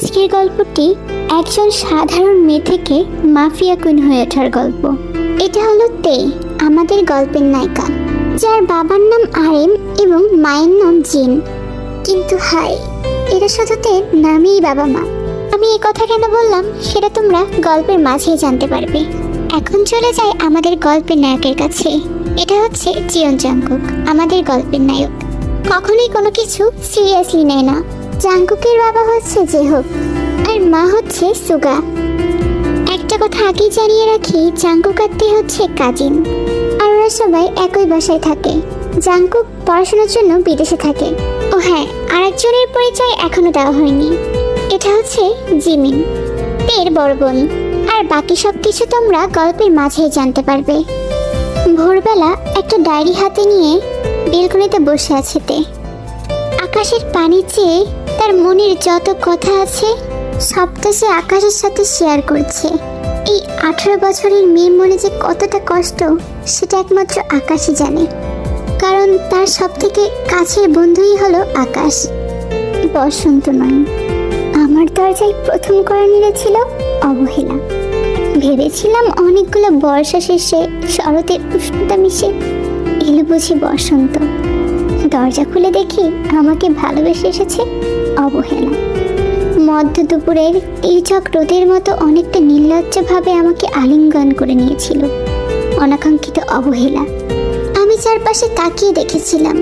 আজকের গল্পটি একজন সাধারণ মেয়ে থেকে মাফিয়া কুইন হয়ে ওঠার গল্প। এটা হলো তে, আমাদের গল্পের নায়িকা, যার বাবার নাম আরেম এবং মায়ের নাম জিন। কিন্তু হায়, এরা শুধু তে নামেই বাবা মা। আমি এই কথা কেন বললাম সেটা তোমরা গল্পের মাঝেই জানতে পারবে। এখন চলে যাই আমাদের গল্পের নায়কের কাছে। এটা হচ্ছে জিয়ন জাংকুক, আমাদের গল্পের নায়ক। কখনোই কোনো কিছু সিরিয়াসলি নেয় না। জাংকুকের বাবা হচ্ছে জেহোক আর মা হচ্ছে সুগা। একটা কথা আগেই জানিয়ে রাখি, জাংকুক আর তে হচ্ছে কাজিন, আর ওরা সবাই একই বাসায় থাকে। জাংকুক পড়াশোনার জন্য বিদেশে থাকে। ও হ্যাঁ, আরেকজনের পরিচয় এখনো দেওয়া হয়নি। এটা হচ্ছে জিমিন, তের বড় বোন। আর বাকি সব কিছু তোমরা গল্পের মাঝেই জানতে পারবে। ভোরবেলা একটা ডায়েরি হাতে নিয়ে বেলকনিতে বসে আছে তে। আকাশের পানি চেয়ে তার মনের যত কথা আছে সবটা সে আকাশের সাথে শেয়ার করছে। এই 18 বছরের মেয়ের মনে যে কতটা কষ্ট সেটা একমাত্র আকাশই জানে, কারণ তার সব থেকে কাছের বন্ধুই হলো আকাশ, বসন্ত নয়। আমার দরজায় প্রথম করা ছিল অবহেলা। ভেবেছিলাম অনেকগুলো বর্ষা শেষে শরতের উষ্ণতা মিশে এলো বুঝি বসন্ত। দরজা খুলে দেখি আমাকে ভালোবেসে এসেছে অবহেলা। মধ্য দুপুরের তির্যক রোদের মতো অনেকটা নির্লজ্জভাবে আমাকে আলিঙ্গন করে নিয়েছিল অনাকাঙ্ক্ষিত অবহেলা। আমি চারপাশে তাকিয়ে দেখেছিলাম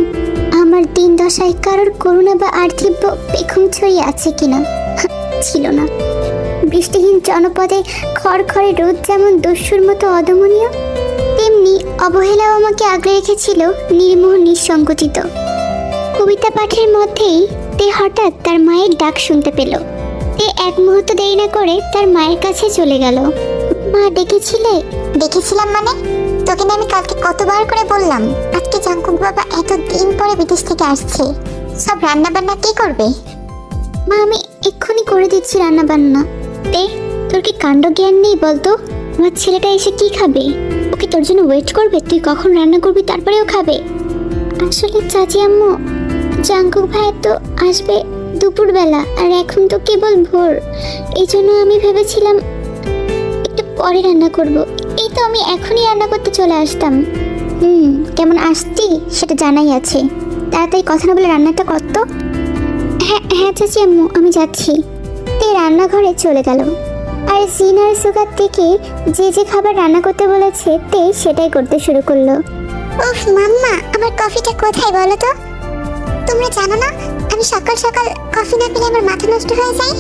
আমার দিন দশায় কারোর করুণা বা আর্থিব্য পেখম ছড়িয়ে আছে কিনা। ছিল না। বৃষ্টিহীন জনপদে খড়খড়ে রোদ যেমন দস্যুর মতো অদমনীয়, তেমনি অবহেলাও আমাকে আগলে রেখেছিল নির্মোহ নিঃসংগঠিত। কবিতা পাঠের মধ্যেই তে হঠাৎ তার মায়ের ডাক শুনতে পেল। তে এক মুহূর্ত দেরি না করে তার মায়ের কাছে চলে গেল। মা ডেকেছিলে? দেখেছিলাম মানে? তোকে না আমি কালকে কতবার করে বললাম আজকে জাংকুক বাবা এতদিন পরে বিদেশ থেকে আসছে, সব রান্না বান্না কে করবে? মা আমি এক্ষুনি করে দিচ্ছি রান্না বান্না। তে, তোর কি কাণ্ড জ্ঞান নেই বলতো? আমার ছেলেটা এসে কি খাবে? ওকে তোর জন্য ওয়েট করবে? তুই কখন রান্না করবি তারপরেও খাবে? আসলে চাচি আম্মু, জাংকুক ভাই তো আসবে দুপুরবেলা, আর এখন তো কেবল ভোর। এই জন্য আমি ভেবেছিলাম একটু পরে রান্না করব। এই তো আমি এখনই রান্না করতে চলে আসতাম। কেমন আসছি সেটা জানাই আছে। তাড়াতাড়ি কথা না বলে রান্নাটা করতো। হ্যাঁ হ্যাঁ চাচি আম্মু, আমি যাচ্ছি। তে রান্নাঘরে চলে গেল। আর জিন আর সুগার থেকে যে যে খাবার রান্না করতে বলেছে তে সেটাই করতে শুরু করলো। উফ মাম্মা, আমার কফিটা কোথায় বলো তো? তোমরা জানো না আমি সকাল সকাল কফি না পেলে আমার মাথা নষ্ট হয়ে যায়।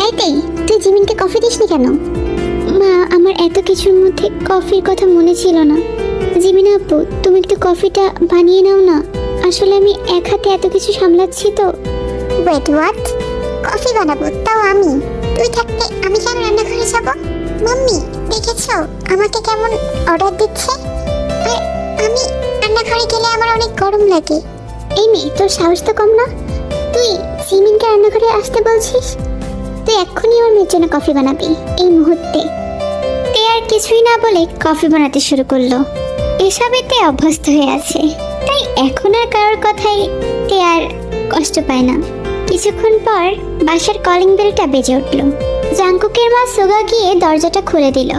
এই তে, তুই জিমিনকে কফি দিসনি কেন? মা, আমার এত কিছুর মধ্যে কফির কথা মনে ছিল না। জিমিন আপু, তুমি একটু কফিটা বানিয়ে নাও না। আসলে আমি এক হাতে এত কিছু সামলাচ্ছি তো। Wait what? কফি বানাবো তাও আমি? তুই থাকতে আমি কেন রান্নাঘরে যাব? মাম্মি দেখেছো আমাকে কেমন অর্ডার দিচ্ছে? আর আমি রান্নাঘরে গেলে আমার অনেক গরম লাগে। এই মেয়ে, তোর সাহস তো কম না? তুই জিমিনকে রান্নাঘরে আসতে বলছিস? তুই এক্ষুনি আমার মেয়ের জন্য কফি বানাবি এই মুহূর্তে। তে আর কিছুই না বলে কফি বানাতে শুরু করলো। এসবেতে অভ্যস্ত হয়ে আছে, তাই এখন আর কারোর কথাই তে আর কষ্ট পায় না। কিছুক্ষণ পর বাসার কলিং বেলটা বেজে উঠল। জাংকুকের মা সুগা গিয়ে দরজাটা খুলে দিল।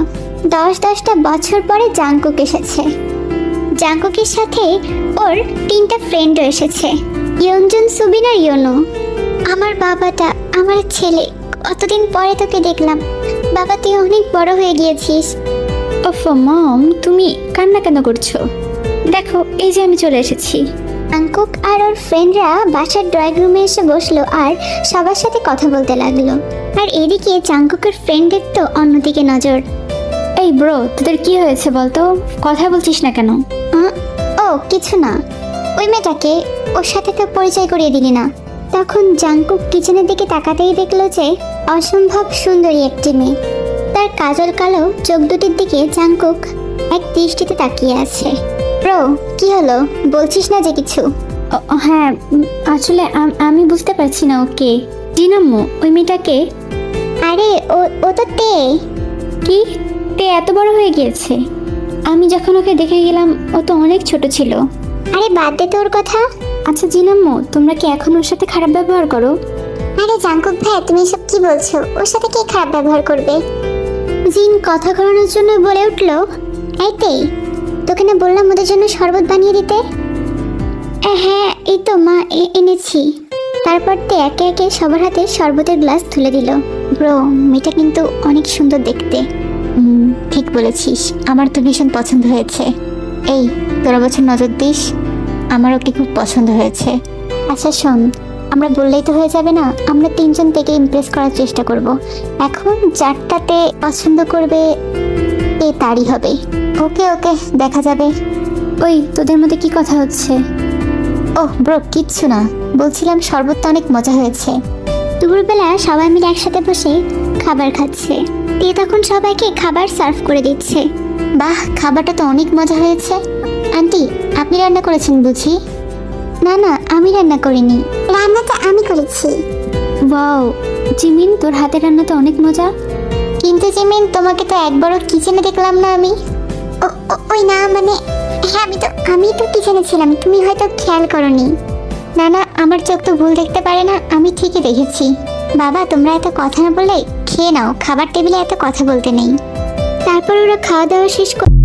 10-10টা বছর পরে জাংকুক এসেছে। জাংকুকের সাথে ওর 3টা ফ্রেন্ডও এসেছে, ইয়ংজুন, সুবিন আর ইয়োনো। আমার বাবাটা, আমার ছেলে, কতদিন পরে তোকে দেখলাম। বাবা, তুই অনেক বড় হয়ে গিয়েছিস। ওফ মম, তুমি কান্না কেন করছো? দেখো এই যে আমি চলে এসেছি। জাংকুক আর ওর ফ্রেন্ডরা বাসার ড্রয়িং রুমে এসে বসলো আর সবার সাথে কথা বলতে লাগলো। আর এদিকে জাংকুকের ফ্রেন্ডের তো অন্যদিকে নজর। এই ব্রো, তোদের কি হয়েছে বলতো? কথা বলছিস না কেন? ও কিছু না, ওই মেয়েটাকে ওর সাথে তো পরিচয় করিয়ে দিলি না। তখন জাংকুক কিচেনের দিকে তাকাতেই দেখলো যে অসম্ভব সুন্দরী একটি মেয়ে। তার কাজল কালো চোখ দুটির দিকে জাংকুক এক দৃষ্টিতে তাকিয়ে আছে। ব্রো, কি হলো? বলছিস না যে কিছু? হ্যাঁ, আসলে আমি বুঝতে পারছি না ওকে। জিনাম্মু, ওই মেয়েটাকে? আরে ও তো তে। কি? তে এত বড় হয়ে গিয়েছে? আমি যখন ওকে দেখে গেলাম ও তো অনেক ছোট ছিল। আরে বাদ দে তোর কথা। আচ্ছা জিনাম্মু, তোমরা কি এখন ওর সাথে খারাপ ব্যবহার করো? আরে জাঙ্কুক ভাই, তুমি এসব কি বলছো? ওর সাথে কে খারাপ ব্যবহার করবে? জিন কথা ঘোরানোর জন্য বলে উঠল, এই তে, তোকে না বললাম ওদের জন্য শরবত বানিয়ে দিতে? হ্যাঁ, এই তো মা এনেছি। তারপর তে একে একে সবার হাতে শরবতের গ্লাস তুলে দিল। ব্রো, মেয়েটা কিন্তু অনেক সুন্দর দেখতে। ঠিক বলেছিস, আমার তো ভীষণ পছন্দ হয়েছে। এই, তোরা বছর নজর দিস, আমার ওকে খুব পছন্দ হয়েছে। আচ্ছা শোন, আমরা বললেই তো হয়ে যাবে না, আমরা তিনজন থেকে ইমপ্রেস করার চেষ্টা করব। এখন যারটাতে পছন্দ করবে এ তারই হবে। ওকে ওকে, দেখা যাবে। ওই, তোদের মধ্যে কি কথা হচ্ছে? ওহ ব্রো, কিচ্ছু না, বলছিলাম শরবতটা অনেক মজা হয়েছে। দুপুরবেলা সবাই মিলে একসাথে বসে খাবার খাচ্ছে। তে তখন সবাইকে খাবার সার্ভ করে দিচ্ছে। বাহ, খাবারটা তো অনেক মজা হয়েছে। আন্টি, আপনি রান্না করেছেন বুঝি? না না, আমি রান্না করিনি। রান্নাটা আমি করেছি। ওয়াও, জিমিন, তোর হাতের রান্না তো অনেক মজা। কিন্তু জিমিন, তোমাকে তো একবারও কিচেনে দেখলাম না আমি। ওই না, মানে হ্যাঁ, আমি তো কিচেনে ছিলাম, তুমি হয়তো খেয়াল করনি। না না, আমার চোখ তো ভুল দেখতে পারে না, আমি ঠিকই দেখেছি। বাবা, তোমরা এত কথা না বলে খেয়ে নাও, খাবার টেবিলে এত কথা বলতে নেই। তারপর ওরা খাওয়া দাওয়া শেষ করে